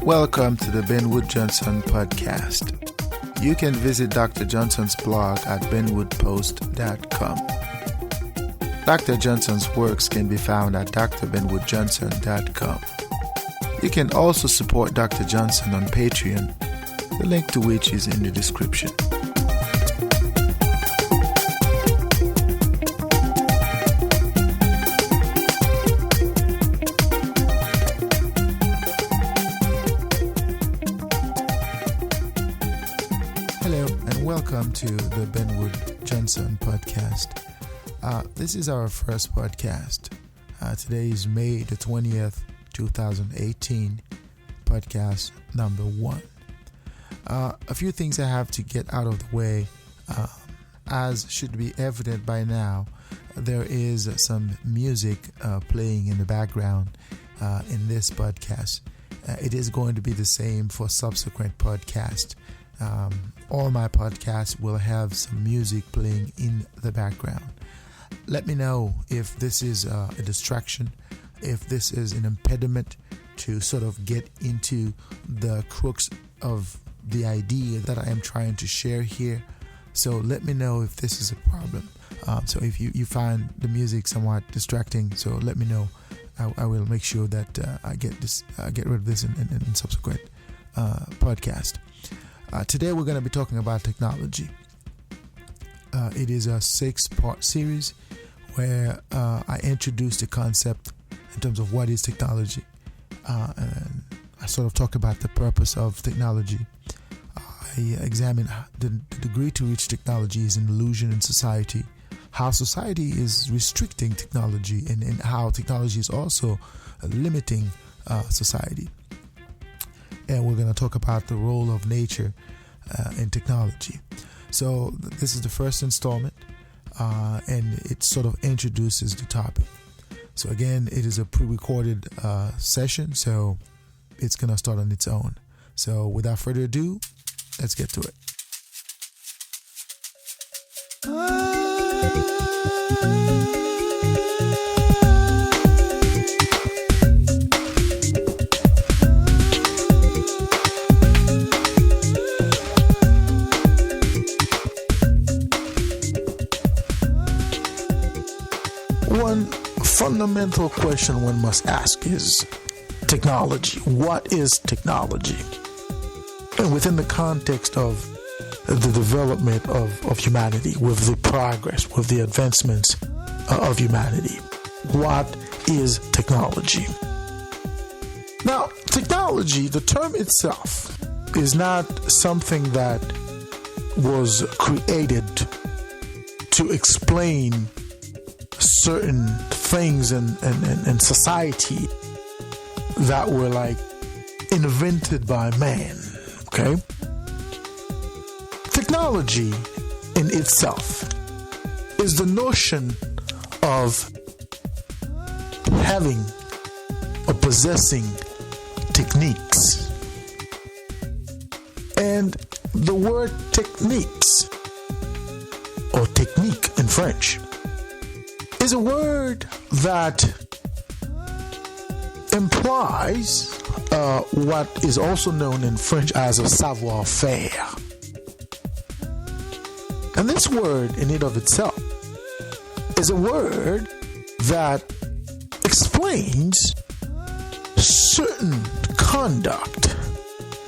Welcome to the Benwood Johnson podcast. You can visit Dr. Johnson's blog at benwoodpost.com. Dr. Johnson's works can be found at drbenwoodjohnson.com. You can also support Dr. Johnson on Patreon, the link to which is in the description. Hello and welcome to the Benwood Johnson podcast. This is our first podcast. Today is May the 20th, 2018, podcast number 1. A few things I have to get out of the way. As should be evident by now, there is some music playing in the background in this podcast. It is going to be the same for subsequent podcasts. All my podcasts will have some music playing in the background. Let me know if this is a distraction, if this is an impediment to sort of get into the crux of the idea that I am trying to share here. So let me know if this is a problem. So if you find the music somewhat distracting, so let me know. I will make sure that I get rid of this in subsequent podcast. Today we're going to be talking about technology. It is a 6-part series where I introduce the concept in terms of what is technology. And I sort of talk about the purpose of technology. I examine the degree to which technology is an illusion in society, how society is restricting technology, and how technology is also limiting society. And we're going to talk about the role of nature in technology. So this is the first installment, and it sort of introduces the topic. So again, it is a pre-recorded session, so it's going to start on its own. So without further ado, let's get to it. One fundamental question one must ask is technology. What is technology? And within the context of the development of humanity, with the progress, with the advancements of humanity, what is technology? Now, technology, the term itself, is not something that was created to explain certain things in society that were like invented by man. Okay? Technology in itself is the notion of having or possessing techniques. And the word techniques, or technique in French, is a word that implies what is also known in French as a savoir-faire. And this word in and of itself is a word that explains certain conduct,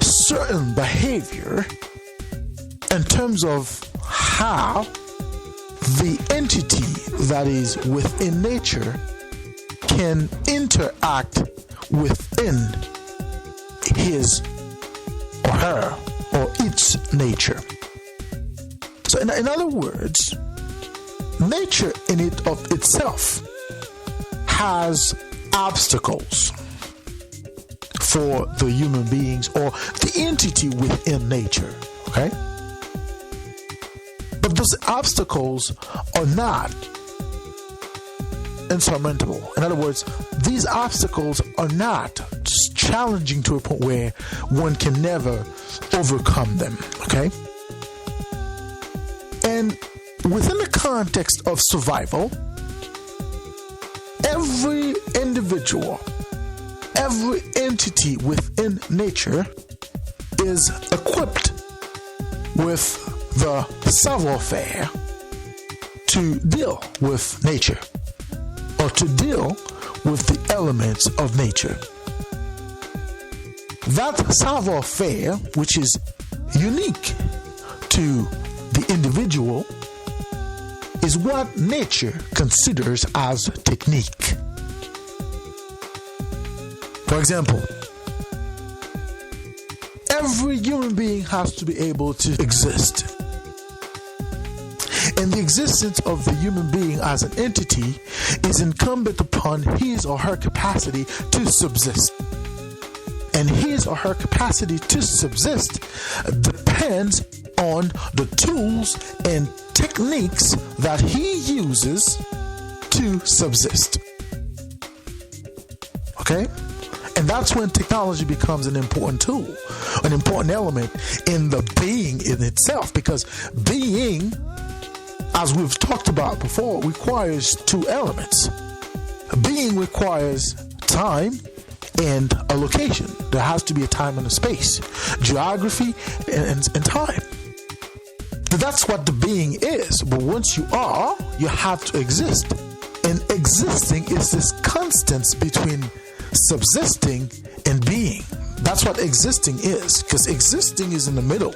certain behavior in terms of how the entity that is within nature can interact within his or her or its nature. So in other words, nature in it of itself has obstacles for the human beings or the entity within nature, okay? But those obstacles are not insurmountable. In other words, these obstacles are not challenging to a point where one can never overcome them, okay? And within the context of survival, every individual, every entity within nature is equipped with the savoir-faire to deal with nature, or to deal with the elements of nature. That savoir-faire, which is unique to the individual, is what nature considers as technique. For example, every human being has to be able to exist. And the existence of the human being as an entity is incumbent upon his or her capacity to subsist. And his or her capacity to subsist depends on the tools and techniques that he uses to subsist. Okay? And that's when technology becomes an important tool, an important element in the being in itself, because being, as we've talked about before, requires two elements. Being requires time and a location. There has to be a time and a space, geography and time. That's what the being is. But once you are, you have to exist. And existing is this constance between subsisting and being. That's what existing is, because existing is in the middle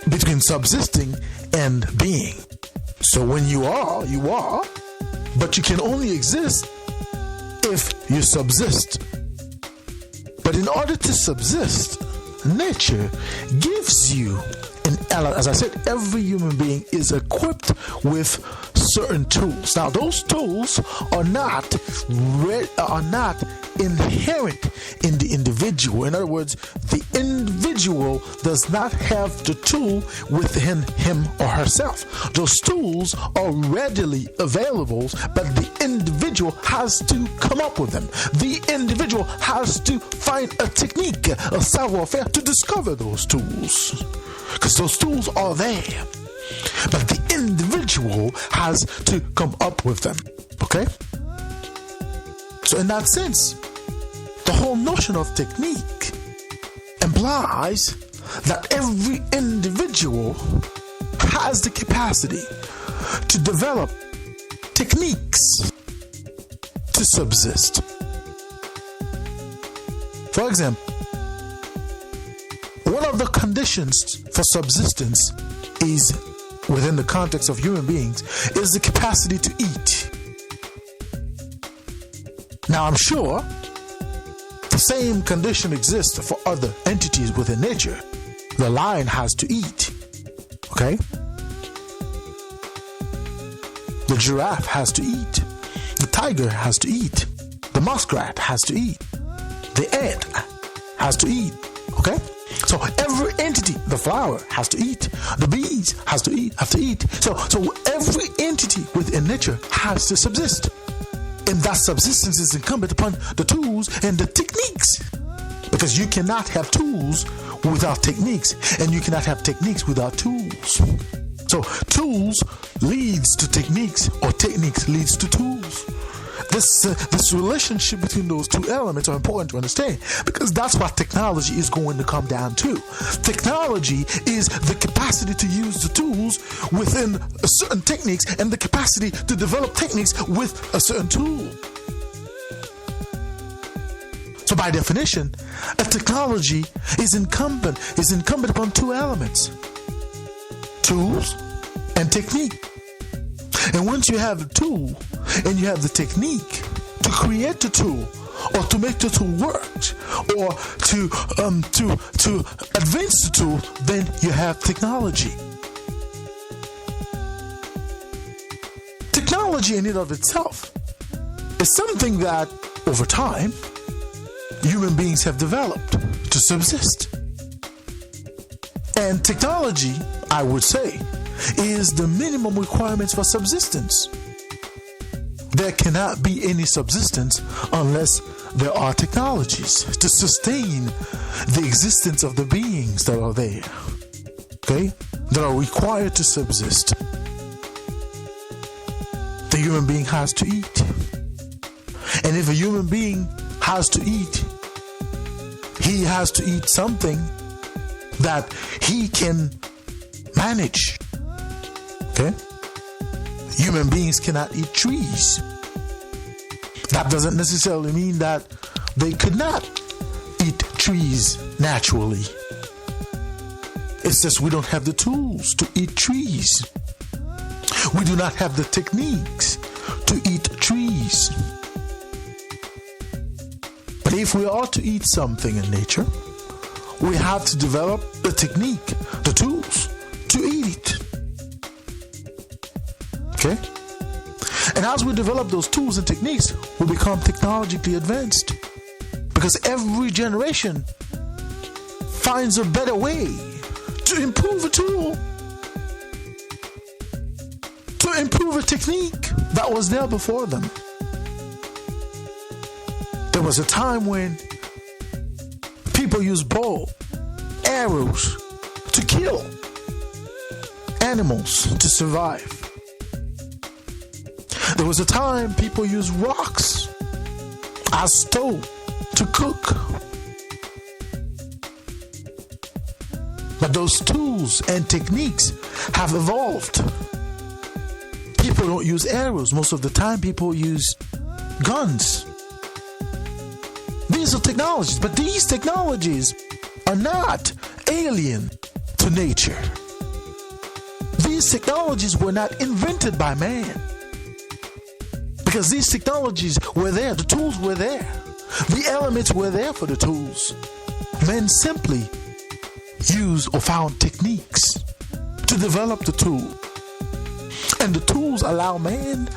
between subsisting and being. So when you are, but you can only exist if you subsist. But in order to subsist, nature gives you an element. As I said, every human being is equipped with certain tools. Now, those tools are not inherent in the individual. In other words, the individual does not have the tool within him or herself. Those tools are readily available, but the individual has to come up with them. The individual has to find a technique, a savoir-faire, to discover those tools, because those tools are there. But the individual has to come up with them. Okay? So in that sense, the whole notion of technique implies that every individual has the capacity to develop techniques to subsist. For example, one of the conditions for subsistence is, within the context of human beings, is the capacity to eat. Now, I'm sure the same condition exists for other entities within nature. The lion has to eat. Okay? The giraffe has to eat. The tiger has to eat. The muskrat has to eat. The ant has to eat. Okay? So every entity, the flower has to eat. The bees have to eat. So every entity within nature has to subsist. And that subsistence is incumbent upon the tools and the techniques. Because you cannot have tools without techniques, and you cannot have techniques without tools. So tools leads to techniques, or techniques leads to tools. This relationship between those two elements are important to understand, because that's what technology is going to come down to. Technology is the capacity to use the tools within a certain techniques, and the capacity to develop techniques with a certain tool. So by definition, a technology is incumbent upon two elements: tools and technique. And once you have the tool and you have the technique to create the tool, or to make the tool work, or to advance the tool, then you have technology. Technology in and of itself is something that, over time, human beings have developed to subsist. And technology, I would say, is the minimum requirements for subsistence. There cannot be any subsistence unless there are technologies to sustain the existence of the beings that are there, okay, that are required to subsist. The human being has to eat. And if a human being has to eat, he has to eat something that he can manage. Okay? Human beings cannot eat trees. That doesn't necessarily mean that they could not eat trees naturally. It's just we don't have the tools to eat trees. We do not have the techniques to eat trees. But if we are to eat something in nature, we have to develop the technique, the tools to eat it. Okay? And as we develop those tools and techniques, we become technologically advanced. Because every generation finds a better way to improve a tool, to improve a technique that was there before them. There was a time when people used bow, arrows to kill animals to survive. There was a time people used rocks as stove to cook. But those tools and techniques have evolved. People don't use arrows. Most of the time people use guns. These are technologies, but these technologies are not alien to nature. These technologies were not invented by man. Because these technologies were there, the tools were there. The elements were there for the tools. Men simply used or found techniques to develop the tool. And the tools allow man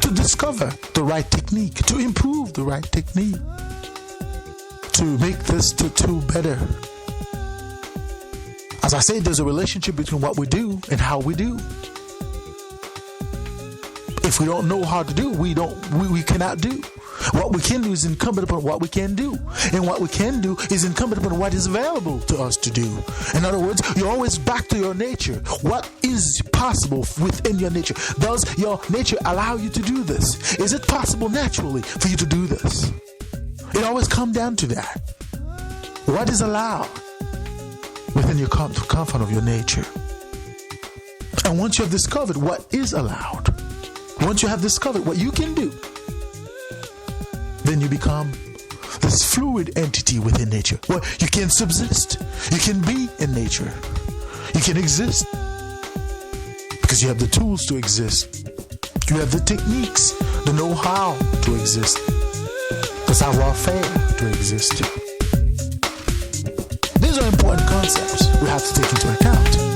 to discover the right technique, to improve the right technique, to make this the tool better. As I said, there's a relationship between what we do and how we do. If we don't know how to do, we cannot do. What we can do is incumbent upon what we can do. And what we can do is incumbent upon what is available to us to do. In other words, you're always back to your nature. What is possible within your nature? Does your nature allow you to do this? Is it possible naturally for you to do this? It always comes down to that. What is allowed within your confine of your nature? And once you have discovered what is allowed, once you have discovered what you can do, then you become this fluid entity within nature. Well, you can subsist. You can be in nature. You can exist. Because you have the tools to exist. You have the techniques, the know-how to exist. The savoir-faire to exist. These are important concepts we have to take into account.